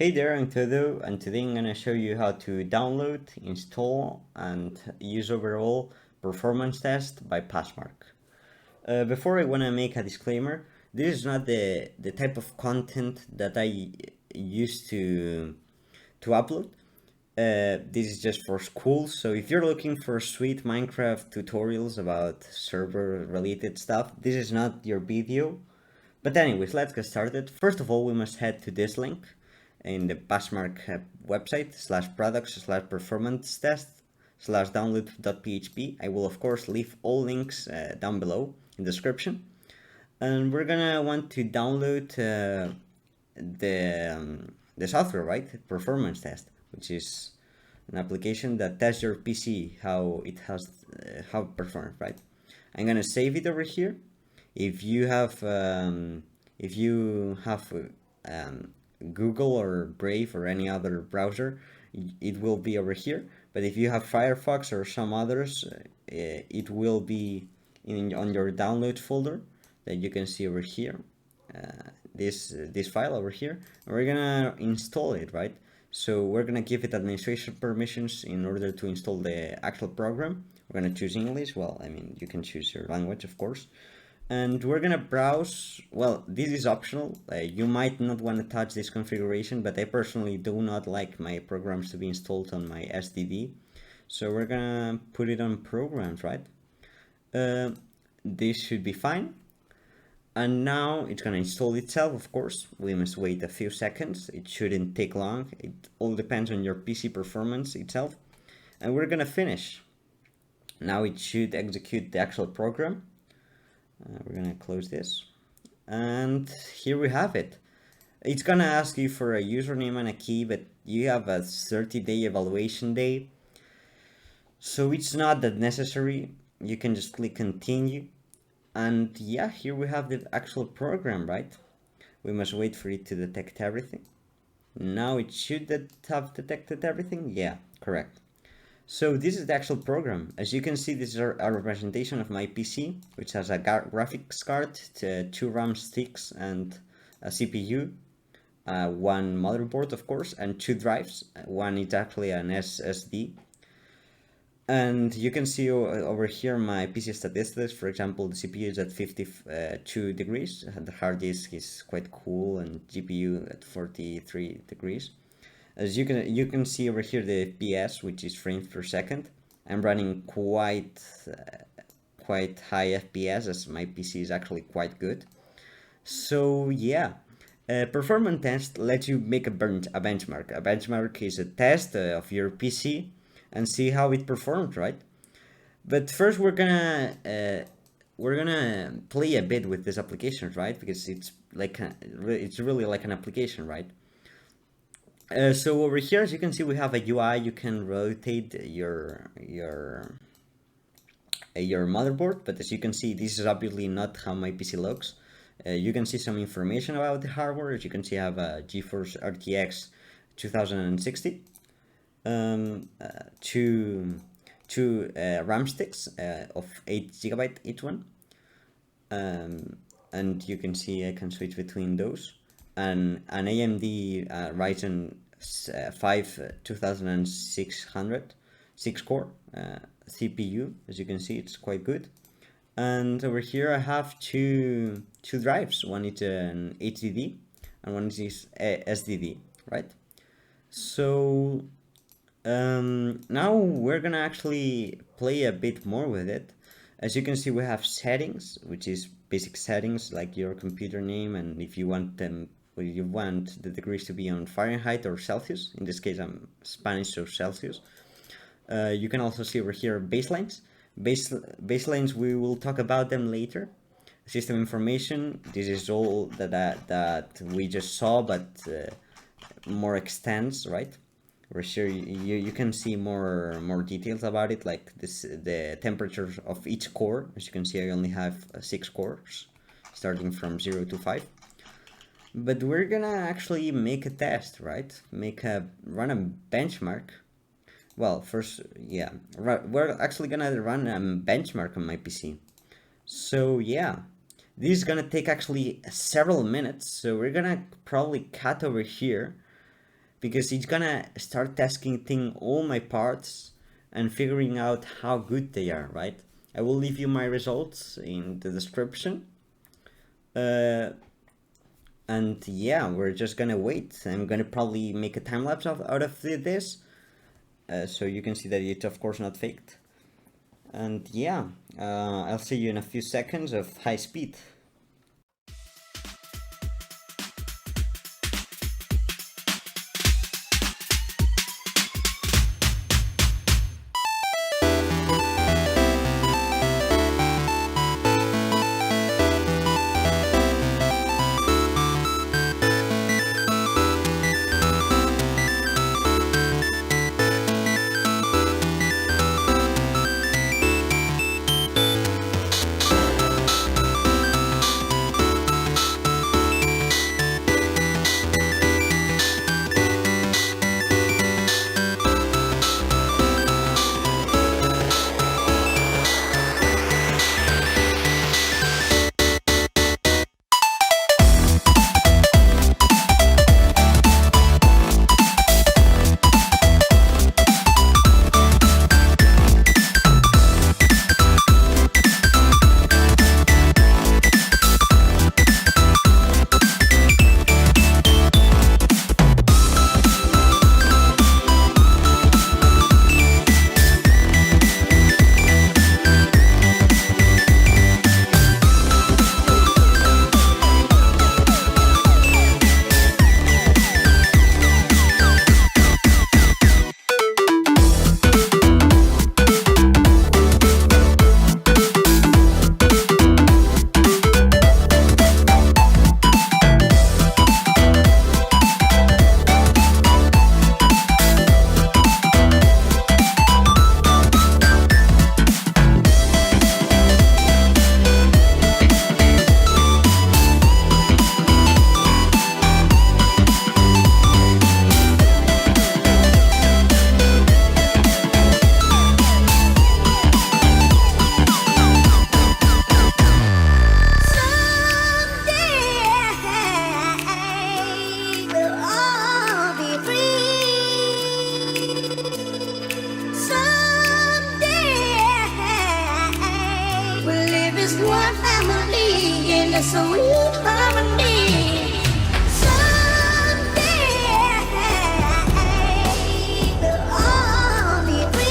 Hey there, I'm Todo, and today I'm gonna show you how to download, install, and use overall performance test by passmark. Before I wanna make a disclaimer, this is not the type of content that I used to upload. This is just for school, so if you're looking for sweet Minecraft tutorials about server related stuff, this is not your video. But anyways, let's get started. First of all, we must head to this link in the passmark website /products/performance test /download.php. I will of course leave all links down below in the description. And we're gonna want to download the software, right? Performance test, which is an application that tests your PC how it has how it performs, right? I'm gonna save it over here. If you have Google or Brave or any other browser, it will be over here. But if you have Firefox or some others, it will be on your download folder that you can see over here. This file over here. And we're gonna install it, right? So we're gonna give it administration permissions in order to install the actual program. We're gonna choose English. Well, I mean, you can choose your language, of course. And we're gonna browse. Well, this is optional. You might not want to touch this configuration, but I personally do not like my programs to be installed on my SDD. So we're gonna put it on programs, right? This should be fine. And now it's gonna install itself, of course. We must wait a few seconds. It shouldn't take long. It all depends on your PC performance itself. And we're gonna finish. Now it should execute the actual program. We're gonna close this. And here we have it. It's gonna ask you for a username and a key, but you have a 30-day evaluation date. So it's not that necessary. You can just click continue. And yeah, here we have the actual program, right? We must wait for it to detect everything. Now it should have detected everything. Yeah, correct. So this is the actual program. As you can see, this is a representation of my PC, which has a graphics card, two RAM sticks, and a CPU, one motherboard, of course, and two drives. One is actually an SSD. And you can see over here my PC statistics. For example, the CPU is at 52 degrees, the hard disk is quite cool, and GPU at 43 degrees. As you can see over here the FPS, which is frames per second. I'm running quite high FPS, as my PC is actually quite good. So yeah, performance test lets you make a benchmark. A benchmark is a test of your PC and see how it performs, right? But first we're gonna play a bit with this application, right? Because it's it's really like an application, right? So over here, as you can see, we have a UI. You can rotate your motherboard, but as you can see, this is obviously not how my PC looks. You can see some information about the hardware. As you can see, I have a GeForce RTX 2060, two RAM sticks of 8 GB each one, and you can see I can switch between those. An AMD Ryzen 5 2600 6-core CPU. As you can see, it's quite good. And over here I have two drives. One is an HDD and one is SDD, right? So now we're gonna actually play a bit more with it. As you can see, we have settings, which is basic settings like your computer name, and if you want the degrees to be on Fahrenheit or Celsius. In this case, I'm Spanish, so Celsius. You can also see over here baselines. Baselines, we will talk about them later. System information, this is all that we just saw, but more extends, right? We're sure you can see more details about it, like the temperature of each core. As you can see, I only have 6 cores, starting from 0 to 5. But we're gonna actually make a test, right? Run a benchmark. Well, first, yeah, we're actually gonna run a benchmark on my PC. So yeah, this is gonna take actually several minutes. So we're gonna probably cut over here because it's gonna start testing all my parts and figuring out how good they are, right? I will leave you my results in the description. And yeah, we're just gonna wait. I'm gonna probably make a time lapse out of this, so you can see that it's of course not faked. And yeah, I'll see you in a few seconds of high speed. One family in a sweet harmony. Someday we'll all be free.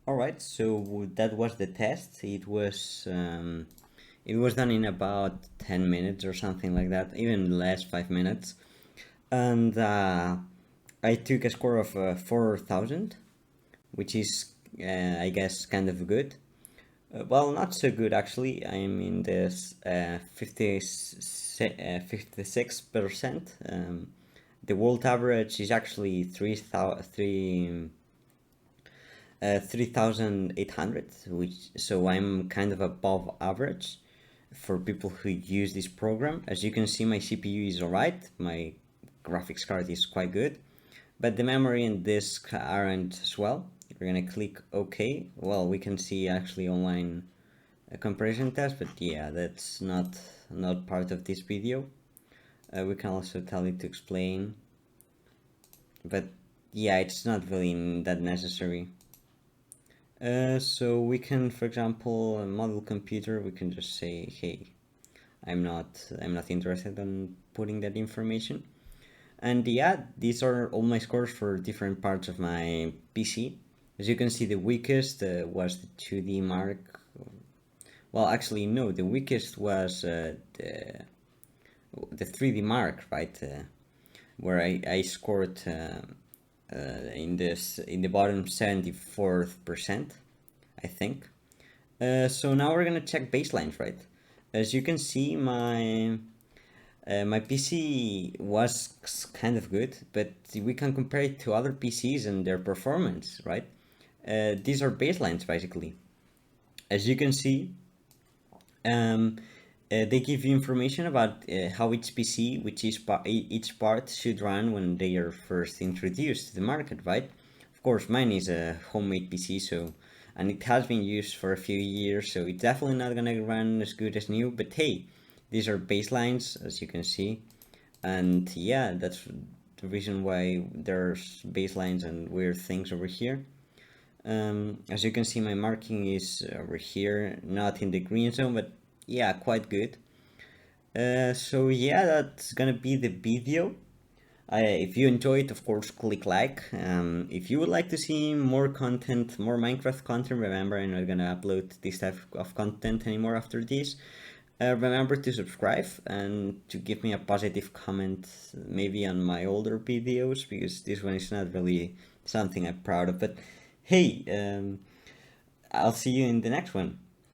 Alright, so that was the test. It was done in about 10 minutes or something like that, even less, 5 minutes. And I took a score of 4,000, which is, I guess, kind of good. Well, not so good actually. I'm in this 56%. The world average is actually 3,800, which, so I'm kind of above average for people who use this program. As you can see, my CPU is alright, my graphics card is quite good, but the memory and disk aren't as well. We're gonna click OK. Well, we can see actually online a comparison test, but yeah, that's not part of this video. We can also tell it to explain, but yeah, it's not really that necessary. So we can, for example, a model computer, we can just say, hey, I'm not interested in putting that information. And yeah, these are all my scores for different parts of my PC. As you can see, the weakest was the 2D Mark. Well, actually, no, the weakest was the 3D Mark, right? Where I scored in the bottom 74th%, I think. So now we're gonna check baselines, right? As you can see, my My PC was kind of good, but we can compare it to other PCs and their performance, right? These are baselines basically. As you can see, um, they give you information about how each PC, which each part should run when they are first introduced to the market, right? Of course, mine is a homemade PC, so and it has been used for a few years, so it's definitely not gonna run as good as new. But hey, these are baselines, as you can see, and yeah, that's the reason why there's baselines and weird things over here. As you can see, my marking is over here, not in the green zone, but yeah, quite good. So yeah, that's gonna be the video. If you enjoyed, of course, click like. If you would like to see more content, more Minecraft content, remember I'm not gonna upload this type of content anymore after this. Remember to subscribe and to give me a positive comment, maybe on my older videos, because this one is not really something I'm proud of. But hey, I'll see you in the next one.